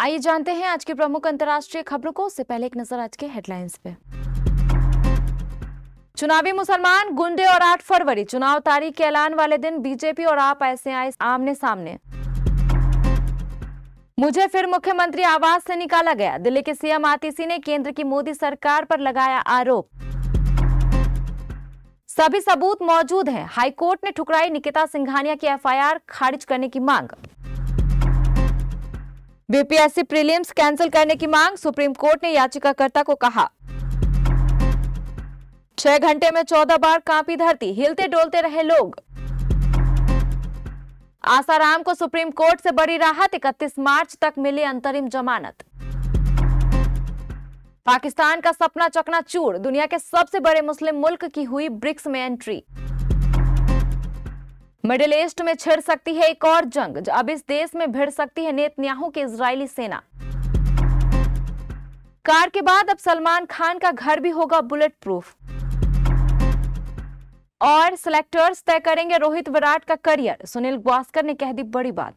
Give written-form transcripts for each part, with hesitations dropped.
आइए जानते हैं आज की प्रमुख अंतर्राष्ट्रीय खबरों को। उससे पहले एक नजर आज के हेडलाइंस पे। चुनावी मुसलमान गुंडे और 8 फरवरी चुनाव तारीख के ऐलान वाले दिन बीजेपी और आप ऐसे आए आमने सामने। मुझे फिर मुख्यमंत्री आवास से निकाला गया, दिल्ली के सीएम आतिशी ने केंद्र की मोदी सरकार पर लगाया आरोप। सभी सबूत मौजूद हैं, हाईकोर्ट ने ठुकराई निकिता सिंघानिया की एफआईआर खारिज करने की मांग। बीपीएससी प्रीलिम्स कैंसिल करने की मांग, सुप्रीम कोर्ट ने याचिकाकर्ता को कहा। 6 घंटे में 14 बार कांपी धरती, हिलते डोलते रहे लोग। आसाराम को सुप्रीम कोर्ट से बड़ी राहत, 31 मार्च तक मिली अंतरिम जमानत। पाकिस्तान का सपना चकनाचूर, दुनिया के सबसे बड़े मुस्लिम मुल्क की हुई ब्रिक्स में एंट्री। मिडिल ईस्ट में छिड़ सकती है एक और जंग, अब इस देश में भिड़ सकती है नेतन्याहू की इजरायली सेना। कार के बाद अब सलमान खान का घर भी होगा बुलेट प्रूफ। और सिलेक्टर्स तय करेंगे रोहित विराट का करियर, सुनील गावस्कर ने कह दी बड़ी बात।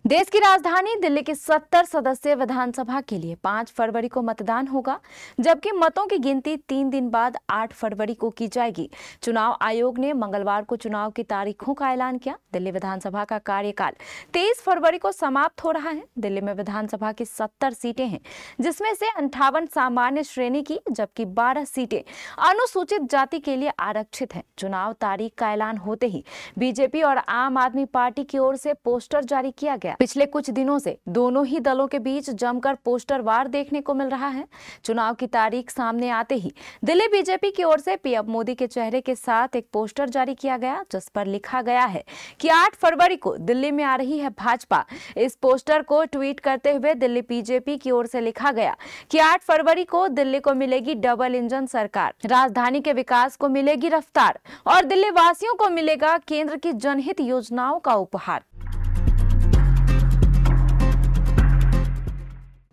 देश की राजधानी दिल्ली की 70 सदस्यीय विधानसभा के लिए 5 फरवरी को मतदान होगा, जबकि मतों की गिनती 3 दिन बाद 8 फरवरी को की जाएगी। चुनाव आयोग ने मंगलवार को चुनाव की तारीखों का ऐलान किया। दिल्ली विधानसभा का कार्यकाल 23 फरवरी को समाप्त हो रहा है। दिल्ली में विधानसभा की 70 सीटें हैं, जिसमें से 58 सामान्य श्रेणी की, जबकि 12 सीटें अनुसूचित जाति के लिए आरक्षित हैं। चुनाव तारीख का ऐलान होते ही बीजेपी और आम आदमी पार्टी की ओर से पोस्टर जारी किया गया। पिछले कुछ दिनों से दोनों ही दलों के बीच जमकर पोस्टर वार देखने को मिल रहा है। चुनाव की तारीख सामने आते ही दिल्ली बीजेपी की ओर से पीएम मोदी के चेहरे के साथ एक पोस्टर जारी किया गया, जिस पर लिखा गया है कि 8 फरवरी को दिल्ली में आ रही है भाजपा। इस पोस्टर को ट्वीट करते हुए दिल्ली बीजेपी की ओर से लिखा गया कि 8 फरवरी को दिल्ली को मिलेगी डबल इंजन सरकार, राजधानी के विकास को मिलेगी रफ्तार और दिल्ली वासियों को मिलेगा केंद्र की जनहित योजनाओं का उपहार।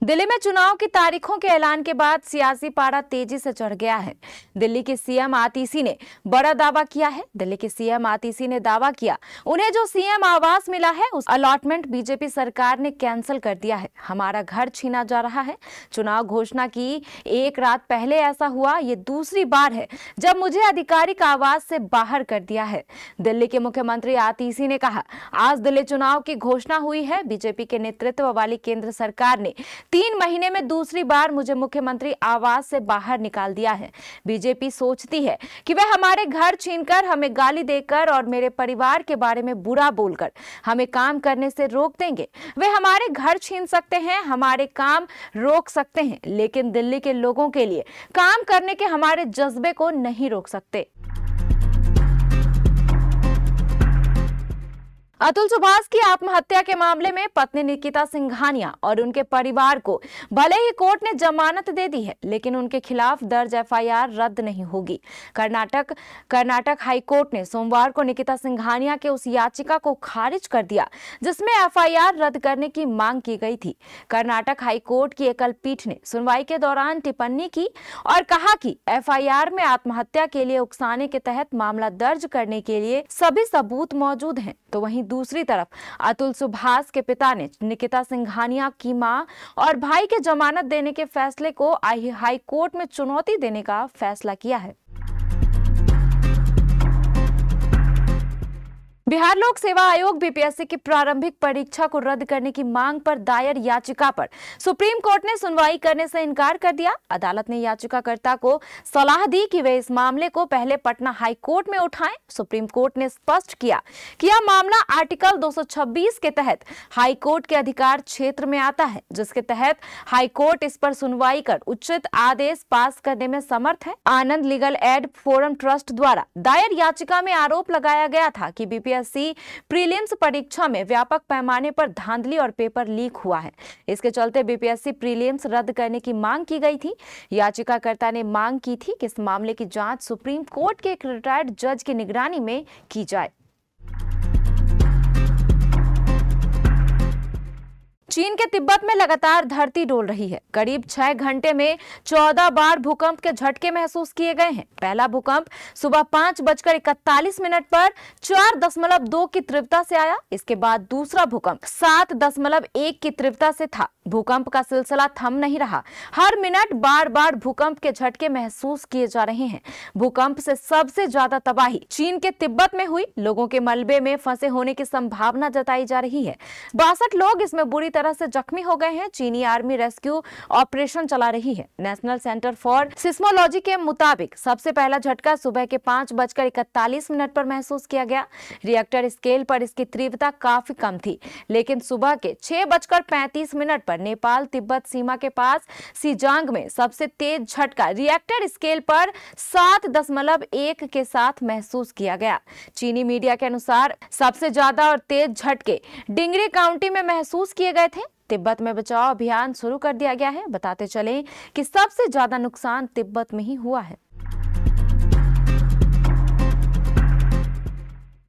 दिल्ली में चुनाव की तारीखों के ऐलान के बाद सियासी पारा तेजी से चढ़ गया है। दिल्ली के सीएम आतिशी ने बड़ा दावा किया है। दिल्ली के सीएम आतिशी ने दावा किया उन्हें जो सीएम आवास मिला है उस अलॉटमेंट बीजेपी सरकार ने कैंसिल कर दिया है। हमारा घर छीना जा रहा है। चुनाव घोषणा की एक रात पहले ऐसा हुआ, ये दूसरी बार है जब मुझे आधिकारिक आवास से बाहर कर दिया है। दिल्ली के मुख्यमंत्री आतिशी ने कहा, आज दिल्ली चुनाव की घोषणा हुई है। बीजेपी के नेतृत्व वाली केंद्र सरकार ने 3 महीने में दूसरी बार मुझे मुख्यमंत्री आवास से बाहर निकाल दिया है। बीजेपी सोचती है कि वह हमारे घर छीनकर, हमें गाली देकर और मेरे परिवार के बारे में बुरा बोलकर हमें काम करने से रोक देंगे। वे हमारे घर छीन सकते हैं, हमारे काम रोक सकते हैं, लेकिन दिल्ली के लोगों के लिए काम करने के हमारे जज्बे को नहीं रोक सकते। अतुल सुभाष की आत्महत्या के मामले में पत्नी निकिता सिंघानिया और उनके परिवार को भले ही कोर्ट ने जमानत दे दी है, लेकिन उनके खिलाफ दर्ज एफआईआर रद्द नहीं होगी। कर्नाटक हाई कोर्ट ने सोमवार को निकिता सिंघानिया के उस याचिका को खारिज कर दिया जिसमें एफआईआर रद्द करने की मांग की गई थी। कर्नाटक हाई कोर्ट की एकल पीठ ने सुनवाई के दौरान टिप्पणी की और कहा कि एफआईआर में आत्महत्या के लिए उकसाने के तहत मामला दर्ज करने के लिए सभी सबूत मौजूद हैं। तो वहीं दूसरी तरफ अतुल सुभाष के पिता ने निकिता सिंघानिया की मां और भाई के जमानत देने के फैसले को हाई कोर्ट में चुनौती देने का फैसला किया है। बिहार लोक सेवा आयोग बीपीएससी की प्रारंभिक परीक्षा को रद्द करने की मांग पर दायर याचिका पर सुप्रीम कोर्ट ने सुनवाई करने से इनकार कर दिया। अदालत ने याचिकाकर्ता को सलाह दी कि वे इस मामले को पहले पटना हाई कोर्ट में उठाएं। सुप्रीम कोर्ट ने स्पष्ट किया कि यह मामला आर्टिकल 226 के तहत हाई कोर्ट के अधिकार क्षेत्र में आता है, जिसके तहत हाई कोर्ट इस पर सुनवाई कर उचित आदेश पास करने में समर्थ है। आनंद लीगल एड फोरम ट्रस्ट द्वारा दायर याचिका में आरोप लगाया गया था कि बीपीएससी प्रीलिम्स परीक्षा में व्यापक पैमाने पर धांधली और पेपर लीक हुआ है। इसके चलते बीपीएससी प्रीलिम्स रद्द करने की मांग की गई थी। याचिकाकर्ता ने मांग की थी कि इस मामले की जांच सुप्रीम कोर्ट के एक रिटायर्ड जज की निगरानी में की जाए। चीन के तिब्बत में लगातार धरती डोल रही है। करीब 6 घंटे में 14 बार भूकंप के झटके महसूस किए गए हैं। पहला भूकंप सुबह 5:41 पर 4.2 की तीव्रता से आया। इसके बाद दूसरा भूकंप 7.1 की तीव्रता से था। भूकंप का सिलसिला थम नहीं रहा। हर मिनट बार बार भूकंप के झटके महसूस किए जा रहे हैं। भूकंप से सबसे ज्यादा तबाही चीन के तिब्बत में हुई। लोगों के मलबे में फंसे होने की संभावना जताई जा रही है। 62 लोग इसमें बुरी तरह से जख्मी हो गए हैं। चीनी आर्मी रेस्क्यू ऑपरेशन चला रही है। नेशनल सेंटर फॉर सिस्मोलॉजी के मुताबिक सबसे पहला झटका सुबह के 5:41 पर महसूस किया गया। रिएक्टर स्केल पर इसकी तीव्रता काफी कम थी, लेकिन सुबह के 6:35 पर नेपाल तिब्बत सीमा के पास सिजांग में सबसे तेज झटका रिएक्टर स्केल पर 7.1 के साथ महसूस किया गया। चीनी मीडिया के अनुसार सबसे ज्यादा और तेज झटके डिंगरी काउंटी में महसूस किए गए थे। तिब्बत में बचाव अभियान शुरू कर दिया गया है। बताते चलें कि सबसे ज्यादा नुकसान तिब्बत में ही हुआ है।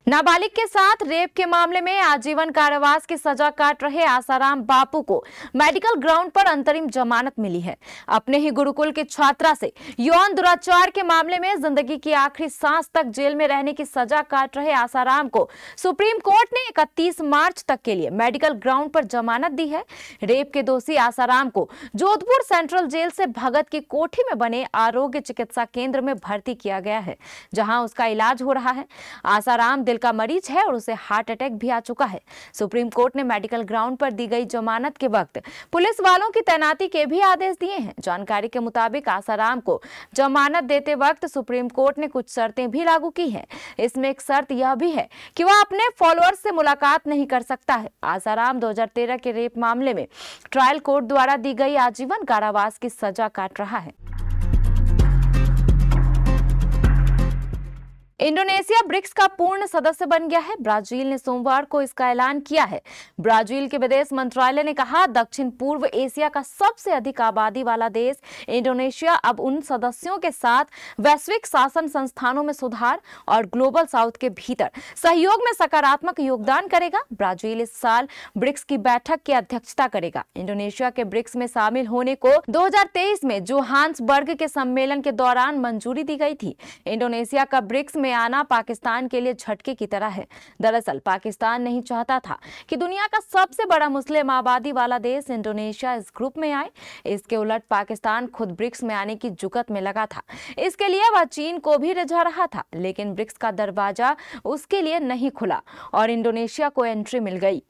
नाबालिग के साथ रेप के मामले में आजीवन कारावास की सजा काट रहे आसाराम बापू को मेडिकल ग्राउंड पर अंतरिम जमानत मिली है। अपने ही गुरुकुल की छात्रा से यौन दुराचार के मामले में जिंदगी की आखिरी सांस तक जेल में रहने की सजा काट रहे आसाराम को सुप्रीम कोर्ट ने 31 मार्च तक के लिए मेडिकल ग्राउंड पर जमानत दी है। रेप के दोषी आसाराम को जोधपुर सेंट्रल जेल से भगत की कोठी में बने आरोग्य चिकित्सा केंद्र में भर्ती किया गया है, जहां उसका इलाज हो रहा है। आसाराम दिल का मरीज है और उसे हार्ट अटैक भी आ चुका है। सुप्रीम कोर्ट ने मेडिकल ग्राउंड पर दी गई जमानत के वक्त पुलिस वालों की तैनाती के भी आदेश दिए हैं। जानकारी के मुताबिक आसाराम को जमानत देते वक्त सुप्रीम कोर्ट ने कुछ शर्तें भी लागू की हैं। इसमें एक शर्त यह भी है कि वह अपने फॉलोअर्स से मुलाकात नहीं कर सकता है। आसाराम 2013 के रेप मामले में ट्रायल कोर्ट द्वारा दी गई आजीवन कारावास की सजा काट रहा है। इंडोनेशिया ब्रिक्स का पूर्ण सदस्य बन गया है। ब्राजील ने सोमवार को इसका ऐलान किया है। ब्राजील के विदेश मंत्रालय ने कहा, दक्षिण पूर्व एशिया का सबसे अधिक आबादी वाला देश इंडोनेशिया अब उन सदस्यों के साथ वैश्विक शासन संस्थानों में सुधार और ग्लोबल साउथ के भीतर सहयोग में सकारात्मक योगदान करेगा। ब्राजील इस साल ब्रिक्स की बैठक की अध्यक्षता करेगा। इंडोनेशिया के ब्रिक्स में शामिल होने को 2023 में जोहान्सबर्ग के सम्मेलन के दौरान मंजूरी दी गई थी। इंडोनेशिया का ब्रिक्स में आना पाकिस्तान के लिए झटके की तरह है। दरअसल पाकिस्तान नहीं चाहता था कि दुनिया का सबसे बड़ा मुस्लिम आबादी वाला देश इंडोनेशिया इस ग्रुप में आए। इसके उलट पाकिस्तान खुद ब्रिक्स में आने की जुगत में लगा था। इसके लिए वह चीन को भी रिझा रहा था, लेकिन ब्रिक्स का दरवाजा उसके लिए नहीं खुला और इंडोनेशिया को एंट्री मिल गई।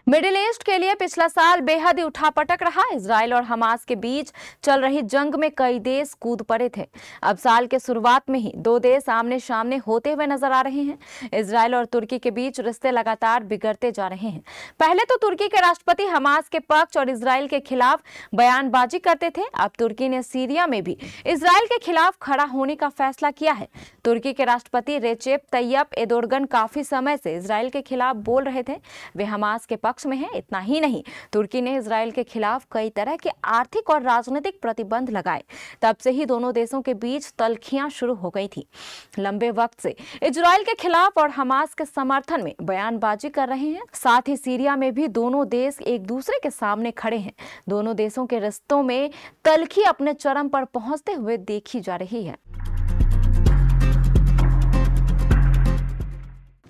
मिडिल ईस्ट के लिए पिछला साल बेहद ही उठापटक रहा। इजराइल और हमास के बीच चल रही जंग में कई देश कूद पड़े थे। अब साल के शुरुआत में ही दो देश आमने सामने होते हुए नजर आ रहे हैं। इजराइल और तुर्की के बीच रिश्ते लगातार बिगड़ते जा रहे हैं। पहले तो तुर्की के राष्ट्रपति हमास के पक्ष और इजराइल के खिलाफ बयानबाजी करते थे। अब तुर्की ने सीरिया में भी इजराइल के खिलाफ खड़ा होने का फैसला किया है। तुर्की के राष्ट्रपति रेचेप तैयप एर्दोगन काफी समय से इजराइल के खिलाफ बोल रहे थे। वे हमास के पक्ष में है। इतना ही नहीं, तुर्की ने इजराइल के खिलाफ कई तरह के आर्थिक और राजनीतिक प्रतिबंध लगाए। तब से ही दोनों देशों के बीच तल्खियां शुरू हो गई थी। लंबे वक्त से इजराइल के खिलाफ और हमास के समर्थन में बयानबाजी कर रहे हैं। साथ ही सीरिया में भी दोनों देश एक दूसरे के सामने खड़े हैं। दोनों देशों के रिश्तों में तल्खी अपने चरम पर पहुंचते हुए देखी जा रही है।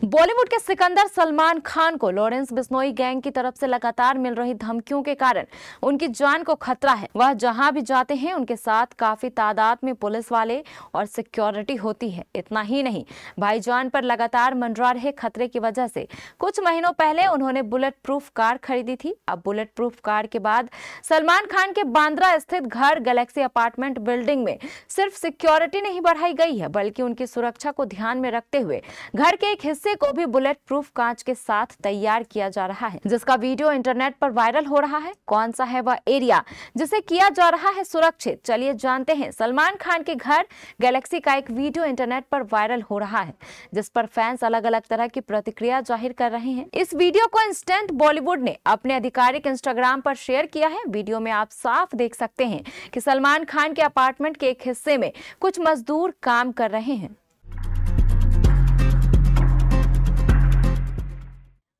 बॉलीवुड के सिकंदर सलमान खान को लॉरेंस बिश्नोई गैंग की तरफ से लगातार मिल रही धमकियों के कारण उनकी जान को खतरा है। वह जहां भी जाते हैं उनके साथ काफी तादाद में पुलिस वाले और सिक्योरिटी होती है। इतना ही नहीं, भाईजान पर लगातार मंडरा रहे खतरे की वजह से कुछ महीनों पहले उन्होंने बुलेट प्रूफ कार खरीदी थी। अब बुलेट प्रूफ कार के बाद सलमान खान के बांद्रा स्थित घर गैलेक्सी अपार्टमेंट बिल्डिंग में सिर्फ सिक्योरिटी नहीं बढ़ाई गई है, बल्कि उनकी सुरक्षा को ध्यान में रखते हुए घर के एक हिस्से को भी बुलेट प्रूफ कांच के साथ तैयार किया जा रहा है, जिसका वीडियो इंटरनेट पर वायरल हो रहा है। कौन सा है वह एरिया जिसे किया जा रहा है सुरक्षित? चलिए जानते हैं। सलमान खान के घर गैलेक्सी का एक वीडियो इंटरनेट पर वायरल हो रहा है, जिस पर फैंस अलग अलग तरह की प्रतिक्रिया जाहिर कर रहे हैं। इस वीडियो को इंस्टेंट बॉलीवुड ने अपने आधिकारिक इंस्टाग्राम पर शेयर किया है। वीडियो में आप साफ देख सकते हैं कि सलमान खान के अपार्टमेंट के एक हिस्से में कुछ मजदूर काम कर रहे हैं।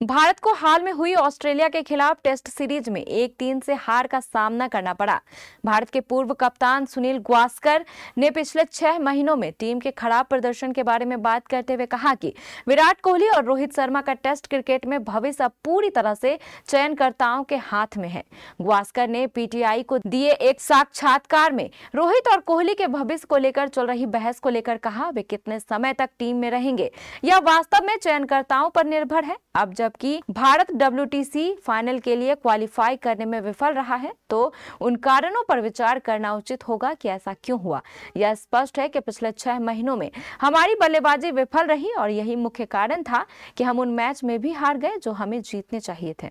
भारत को हाल में हुई ऑस्ट्रेलिया के खिलाफ टेस्ट सीरीज में 1-3 से हार का सामना करना पड़ा। भारत के पूर्व कप्तान सुनील गावस्कर ने पिछले 6 महीनों में टीम के खराब प्रदर्शन के बारे में बात करते हुए कहा कि विराट कोहली और रोहित शर्मा का टेस्ट क्रिकेट में भविष्य अब पूरी तरह से चयनकर्ताओं के हाथ में है। गावस्कर ने पीटीआई को दिए एक साक्षात्कार में रोहित और कोहली के भविष्य को लेकर चल रही बहस को लेकर कहा, वे कितने समय तक टीम में रहेंगे यह वास्तव में चयनकर्ताओं पर निर्भर है। अब जबकि भारत WTC फाइनल के लिए क्वालिफाई करने में विफल रहा है, तो उन कारणों पर विचार करना उचित होगा कि ऐसा क्यों हुआ। यह स्पष्ट है कि पिछले 6 महीनों में हमारी बल्लेबाजी विफल रही और यही मुख्य कारण था कि हम उन मैच में भी हार गए जो हमें जीतने चाहिए थे।